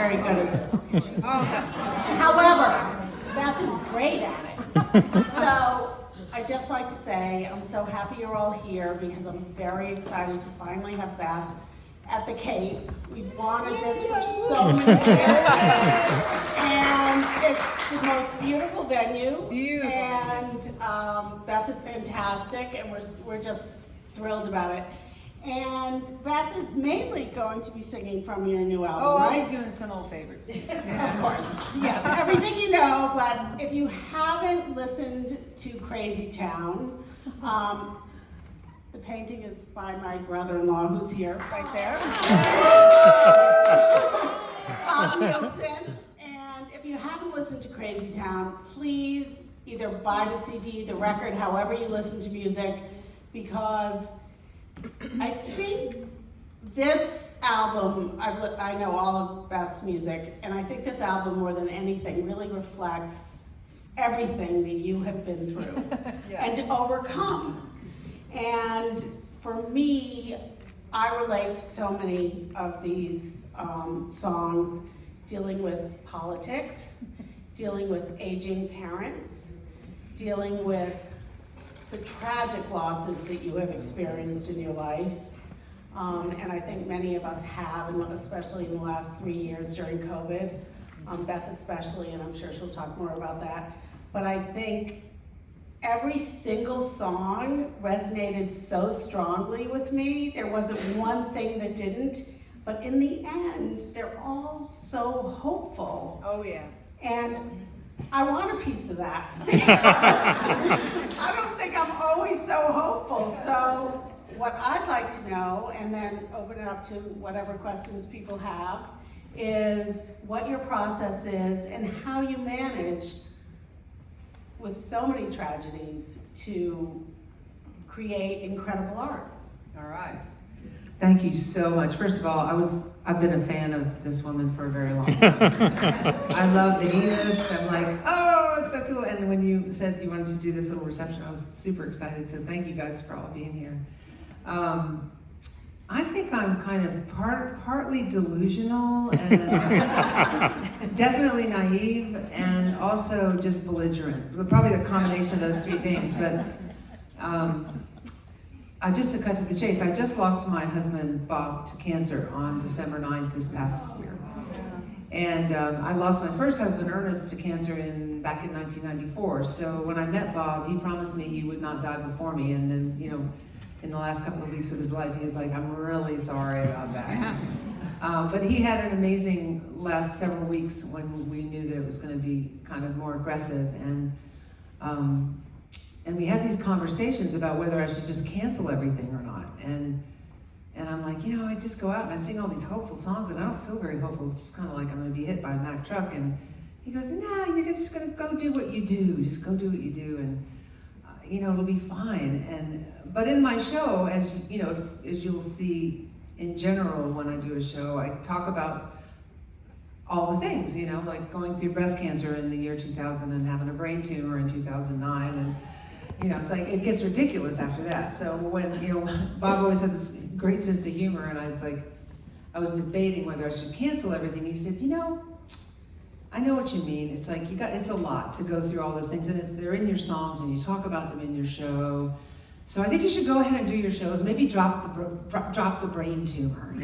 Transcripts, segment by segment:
very good at this. However, Beth is great at it. So I'd just like to say I'm so happy you're all here because I'm very excited to finally have Beth at the Cape. We've wanted this for so many years. And it's the most beautiful venue. Beautiful. And Beth is fantastic, and we're just thrilled about it. And Beth is mainly going to be singing from your new album, Oh, right? I'll be doing some old favorites. Of course, yes, everything you know, but if you haven't listened to Crazy Town, the painting is by my brother-in-law who's here, right there. Nielsen. And if you haven't listened to Crazy Town, please either buy the CD, the record, however you listen to music, because I think this album, I know all of Beth's music, and I think this album more than anything really reflects everything that you have been through and to overcome. And for me, I relate to so many of these songs dealing with politics, dealing with aging parents, dealing with the tragic losses that you have experienced in your life. And I think many of us have, and especially in the last 3 years during COVID, Beth especially, and I'm sure she'll talk more about that. But I think every single song resonated so strongly with me. There wasn't one thing that didn't, but in the end, they're all so hopeful. Oh, yeah. And I want a piece of that. I don't think I'm always so hopeful. So what I'd like to know, and then open it up to whatever questions people have, is what your process is and how you manage with so many tragedies to create incredible art. All right. Thank you so much. First of all, I've been a fan of this woman for a very long time. I love the Hedonist. I'm like, oh, it's so cool. And when you said you wanted to do this little reception, I was super excited. So thank you guys for all being here. I think I'm kind of partly delusional and definitely naive and also just belligerent. Probably the combination of those three things. But just to cut to the chase, I just lost my husband, Bob, to cancer on December 9th this past year. And I lost my first husband, Ernest, to cancer back in 1994. So when I met Bob, he promised me he would not die before me. And then, you know, in the last couple of weeks of his life, he was like, I'm really sorry about that. But he had an amazing last several weeks when we knew that it was going to be kind of more aggressive. And we had these conversations about whether I should just cancel everything or not. And I'm like, you know, I just go out and I sing all these hopeful songs and I don't feel very hopeful. It's just kind of like I'm going to be hit by a Mack truck. And he goes, nah, you're just going to go do what you do. Just go do what you do. And you know, it'll be fine. But in my show, as you know, as you'll see in general when I do a show, I talk about all the things, you know, like going through breast cancer in the year 2000 and having a brain tumor in 2009, and you know, it's like it gets ridiculous after that. So when, you know, Bob always had this great sense of humor, and I was debating whether I should cancel everything. He said, you know, I know what you mean. It's like it's a lot to go through all those things, and they're in your songs, and you talk about them in your show. So I think you should go ahead and do your shows. Maybe drop the brain tumor.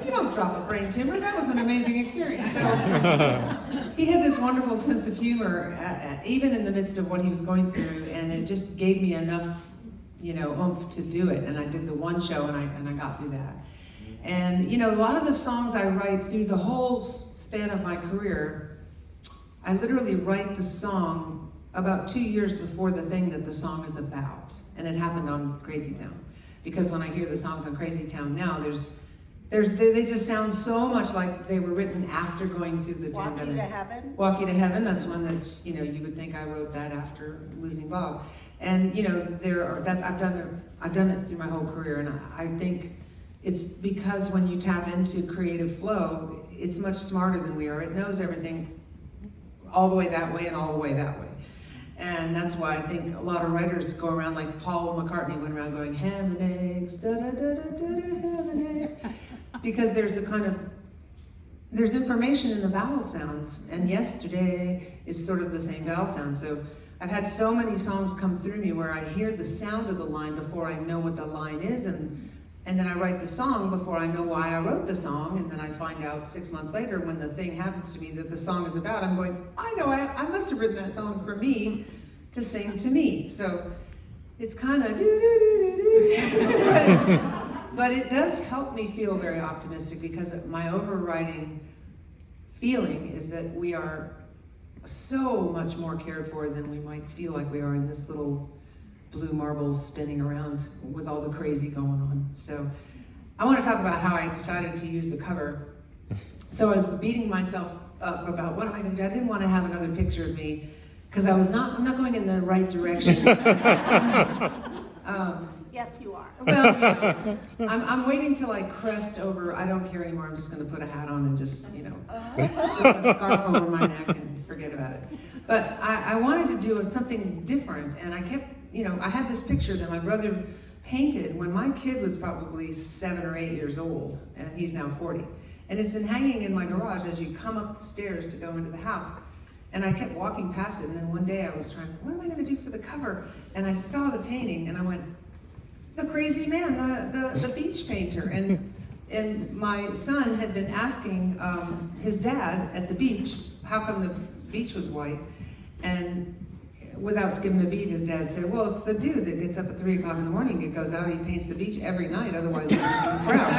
You don't drop a brain tumor. That was an amazing experience. So he had this wonderful sense of humor, even in the midst of what he was going through, and it just gave me enough, you know, oomph to do it. And I did the one show, and I got through that. And you know, a lot of the songs I write through the whole span of my career, I literally write the song about 2 years before the thing that the song is about. And it happened on Crazy Town. Because when I hear the songs on Crazy Town now, they just sound so much like they were written after going through the Walk pandemic. You to Heaven? Walk You to Heaven, that's one that's, you know, you would think I wrote that after losing Bob. And you know, I've done it through my whole career, and I think it's because when you tap into creative flow, it's much smarter than we are. It knows everything all the way that way and all the way that way. And that's why I think a lot of writers go around, like Paul McCartney went around going, ham and eggs, da da da da da da, ham and eggs. because there's there's information in the vowel sounds, and yesterday is sort of the same vowel sound. So I've had so many songs come through me where I hear the sound of the line before I know what the line is, and then I write the song before I know why I wrote the song, and then I find out 6 months later when the thing happens to me that the song is about, I'm going, I know, I must have written that song for me to sing to me. So it's kind of but it does help me feel very optimistic, because my overriding feeling is that we are so much more cared for than we might feel like we are in this little blue marble spinning around with all the crazy going on. So I want to talk about how I decided to use the cover. So I was beating myself up about what am I going to do. I didn't want to have another picture of me because I'm not going in the right direction. Yes, you are. Well, yeah, I'm waiting till I crest over, I don't care anymore, I'm just gonna put a hat on and just, throw a scarf over my neck and forget about it. But I wanted to do something different, and I kept, I had this picture that my brother painted when my kid was probably 7 or 8 years old, and he's now 40. And it's been hanging in my garage as you come up the stairs to go into the house. And I kept walking past it, and then one day I was trying, what am I gonna do for the cover? And I saw the painting, and I went, the crazy man, the beach painter. And my son had been asking his dad at the beach, how come the beach was white? And without skipping a beat, his dad said, well, it's the dude that gets up at 3 o'clock in the morning and goes out, he paints the beach every night, otherwise it would be brown.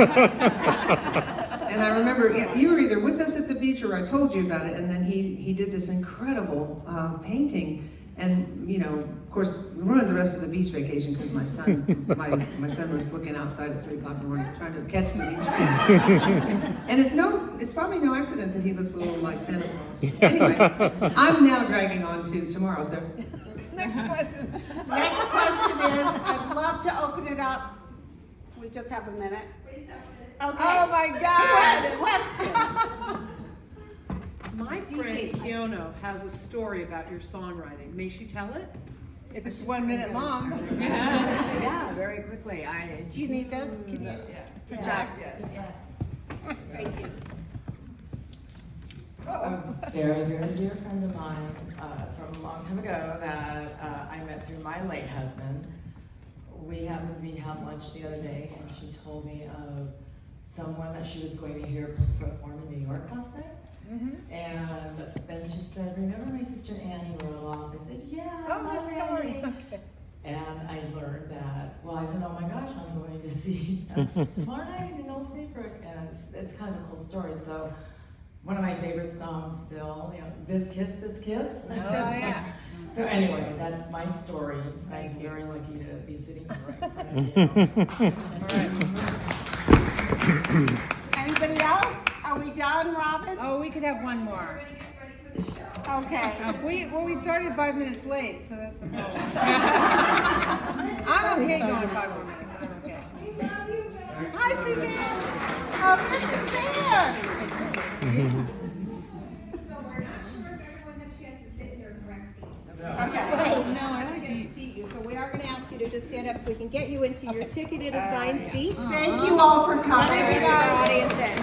And I remember, you were either with us at the beach or I told you about it, and then he did this incredible painting. And, of course, ruined the rest of the beach vacation because my son was looking outside at 3 o'clock in the morning trying to catch the beach. And it's probably no accident that he looks a little like Santa Claus. Anyway, I'm now dragging on to tomorrow, so. Next question. Next question is, I'd love to open it up. We just have a minute. Okay. Oh my Who God. has a question? My friend Kiona has a story about your songwriting. May she tell it? If it's 1 minute long. Yeah, very quickly. Do you need this? Can you project it? Thank you. A very, very dear friend of mine from a long time ago that I met through my late husband. We happened to be having lunch the other day, and she told me of someone that she was going to hear perform in New York last night. Mm-hmm. And then she said, remember my sister Annie Roloff? I said, yeah, I Oh, love that's sorry. Annie. Okay. And I learned that, well, I said, oh my gosh, I'm going to see tomorrow night in Old Saybrook. And it's kind of a cool story. So one of my favorite songs still, This Kiss, This Kiss. Oh, yeah. So anyway, that's my story. I'm very lucky to be sitting right in front of you. Anybody else? Are we done, Robin? Oh, we could have one more. Okay. We started 5 minutes late, so that's the problem. I'm okay going 5 more minutes. I'm okay. Hi, Suzanne. Oh, there's Suzanne. So we're not sure if everyone had a chance to sit in their correct seats. Okay. No, I like To these. seat you, so we are gonna ask you to just stand up so we can get you into your ticketed assigned seat. Thank you all for Let coming. me bring our audience in.